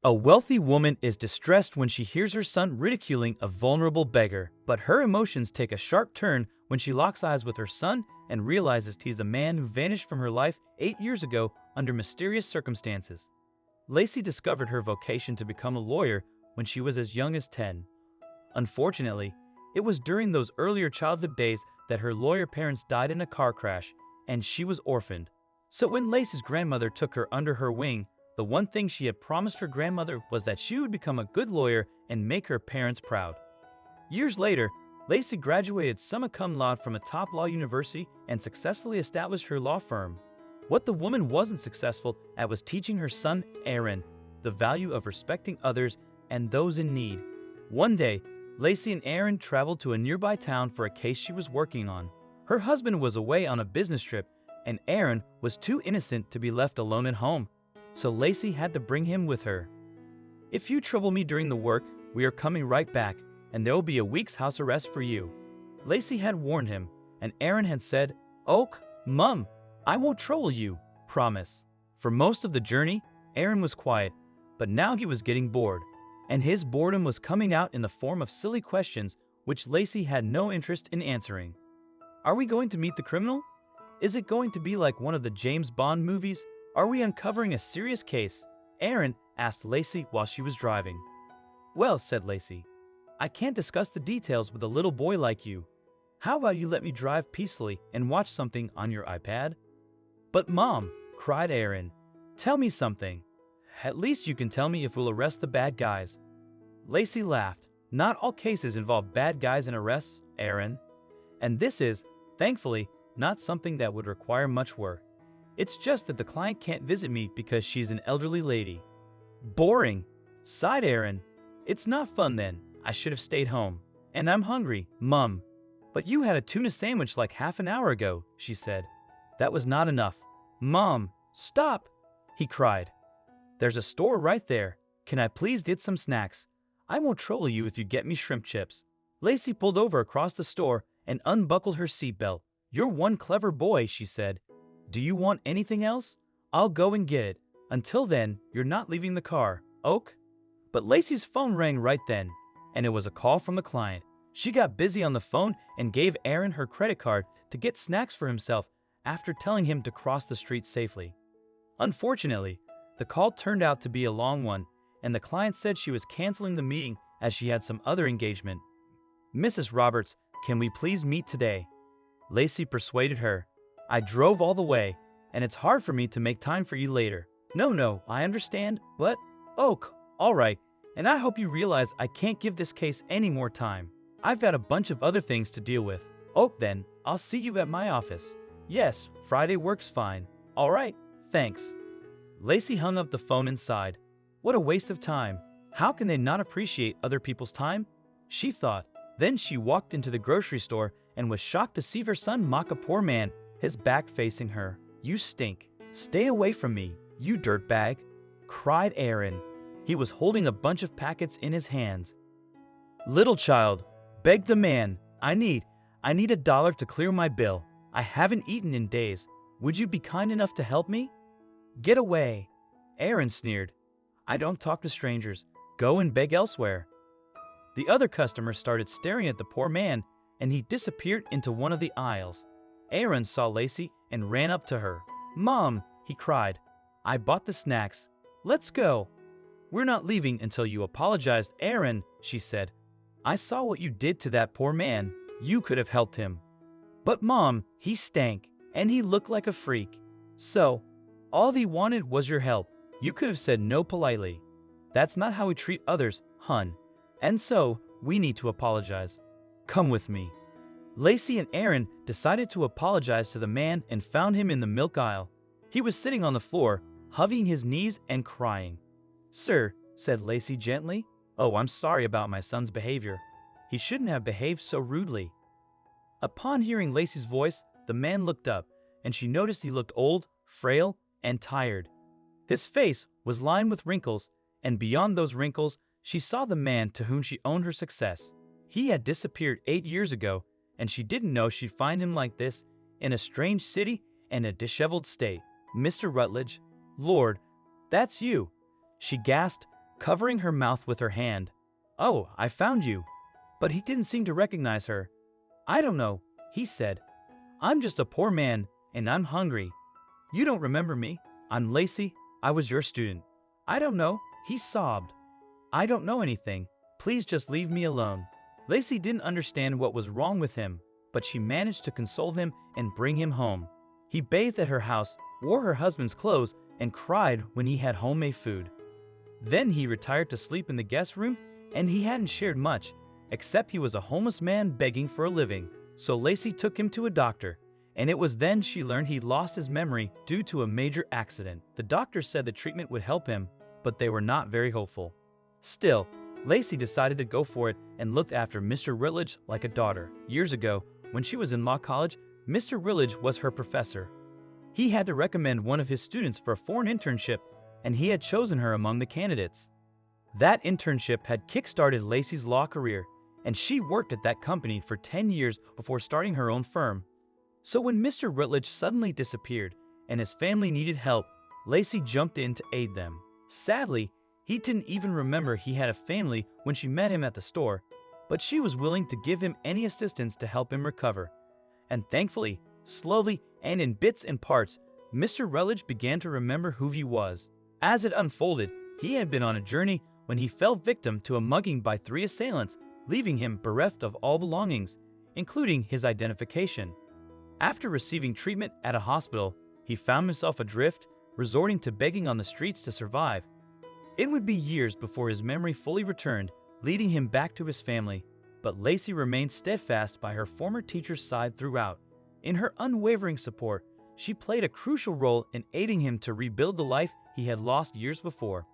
A wealthy woman is distressed when she hears her son ridiculing a vulnerable beggar, but her emotions take a sharp turn when she locks eyes with her son and realizes he's the man who vanished from her life 8 years ago under mysterious circumstances. Lacy discovered her vocation to become a lawyer when she was as young as 10. Unfortunately, it was during those earlier childhood days that her lawyer parents died in a car crash, and she was orphaned. So when Lacy's grandmother took her under her wing, the one thing she had promised her grandmother was that she would become a good lawyer and make her parents proud. Years later, Lacy graduated summa cum laude from a top law university and successfully established her law firm. What the woman wasn't successful at was teaching her son, Aaron, the value of respecting others and those in need. One day, Lacy and Aaron traveled to a nearby town for a case she was working on. Her husband was away on a business trip, and Aaron was too innocent to be left alone at home, so Lacy had to bring him with her. "If you trouble me during the work, we are coming right back, and there will be a week's house arrest for you." Lacy had warned him, and Aaron had said, "Oak, Mum, I won't trouble you, promise." For most of the journey, Aaron was quiet, but now he was getting bored, and his boredom was coming out in the form of silly questions which Lacy had no interest in answering. "Are we going to meet the criminal? Is it going to be like one of the James Bond movies? Are we uncovering a serious case?" Aaron asked Lacy while she was driving. "Well," said Lacy, "I can't discuss the details with a little boy like you. How about you let me drive peacefully and watch something on your iPad?" "But Mom," cried Aaron, "tell me something. At least you can tell me if we'll arrest the bad guys." Lacy laughed. "Not all cases involve bad guys and arrests, Aaron. And this is, thankfully, not something that would require much work. It's just that the client can't visit me because she's an elderly lady." "Boring," sighed Aaron. "It's not fun then. I should have stayed home. And I'm hungry, Mum." "But you had a tuna sandwich like half an hour ago," she said. "That was not enough." "Mom, stop!" he cried. "There's a store right there. Can I please get some snacks? I won't trouble you if you get me shrimp chips." Lacy pulled over across the store and unbuckled her seatbelt. "You're one clever boy," she said. "Do you want anything else? I'll go and get it. Until then, you're not leaving the car, Oak." But Lacy's phone rang right then, and it was a call from the client. She got busy on the phone and gave Aaron her credit card to get snacks for himself after telling him to cross the street safely. Unfortunately, the call turned out to be a long one, and the client said she was canceling the meeting as she had some other engagement. "Mrs. Roberts, can we please meet today?" Lacy persuaded her. "I drove all the way, and it's hard for me to make time for you later." No, I understand, but, Oak, all right, and I hope you realize I can't give this case any more time. I've got a bunch of other things to deal with." "Oak, then, I'll see you at my office." "Yes, Friday works fine." "All right, thanks." Lacy hung up the phone and sighed. What a waste of time. How can they not appreciate other people's time? She thought. Then she walked into the grocery store and was shocked to see her son mock a poor man, his back facing her. "You stink. Stay away from me, you dirtbag," cried Aaron. He was holding a bunch of packets in his hands. "Little child," begged the man, I need $1 to clear my bill. I haven't eaten in days. Would you be kind enough to help me?" "Get away," Aaron sneered. "I don't talk to strangers. Go and beg elsewhere." The other customer started staring at the poor man, and he disappeared into one of the aisles. Aaron saw Lacy and ran up to her. "Mom," he cried, "I bought the snacks. Let's go." "We're not leaving until you apologize, Aaron," she said. "I saw what you did to that poor man. You could have helped him." "But Mom, he stank, and he looked like a freak. So, all he wanted was your help. You could have said no politely. That's not how we treat others, hun. And so, we need to apologize. Come with me." Lacy and Aaron decided to apologize to the man and found him in the milk aisle. He was sitting on the floor, hugging his knees and crying. "Sir," said Lacy gently, "oh, I'm sorry about my son's behavior. He shouldn't have behaved so rudely." Upon hearing Lacy's voice, the man looked up, and she noticed he looked old, frail, and tired. His face was lined with wrinkles, and beyond those wrinkles, she saw the man to whom she owed her success. He had disappeared 8 years ago, and she didn't know she'd find him like this, in a strange city and a disheveled state. "Mr. Rutledge, Lord, that's you," she gasped, covering her mouth with her hand. "Oh, I found you." But he didn't seem to recognize her. "I don't know," he said. "I'm just a poor man, and I'm hungry. You don't remember me? I'm Lacy. I was your student." "I don't know," he sobbed. "I don't know anything. Please just leave me alone." Lacy didn't understand what was wrong with him, but she managed to console him and bring him home. He bathed at her house, wore her husband's clothes, and cried when he had homemade food. Then he retired to sleep in the guest room, and he hadn't shared much, except he was a homeless man begging for a living. So Lacy took him to a doctor, and it was then she learned he'd lost his memory due to a major accident. The doctor said the treatment would help him, but they were not very hopeful. Still, Lacy decided to go for it and looked after Mr. Rutledge like a daughter. Years ago, when she was in law college, Mr. Rutledge was her professor. He had to recommend one of his students for a foreign internship, and he had chosen her among the candidates. That internship had kick-started Lacy's law career, and she worked at that company for 10 years before starting her own firm. So when Mr. Rutledge suddenly disappeared and his family needed help, Lacy jumped in to aid them. Sadly, he didn't even remember he had a family when she met him at the store, but she was willing to give him any assistance to help him recover. And thankfully, slowly and in bits and parts, Mr. Rutledge began to remember who he was. As it unfolded, he had been on a journey when he fell victim to a mugging by 3 assailants, leaving him bereft of all belongings, including his identification. After receiving treatment at a hospital, he found himself adrift, resorting to begging on the streets to survive. It would be years before his memory fully returned, leading him back to his family, but Lacy remained steadfast by her former teacher's side throughout. In her unwavering support, she played a crucial role in aiding him to rebuild the life he had lost years before.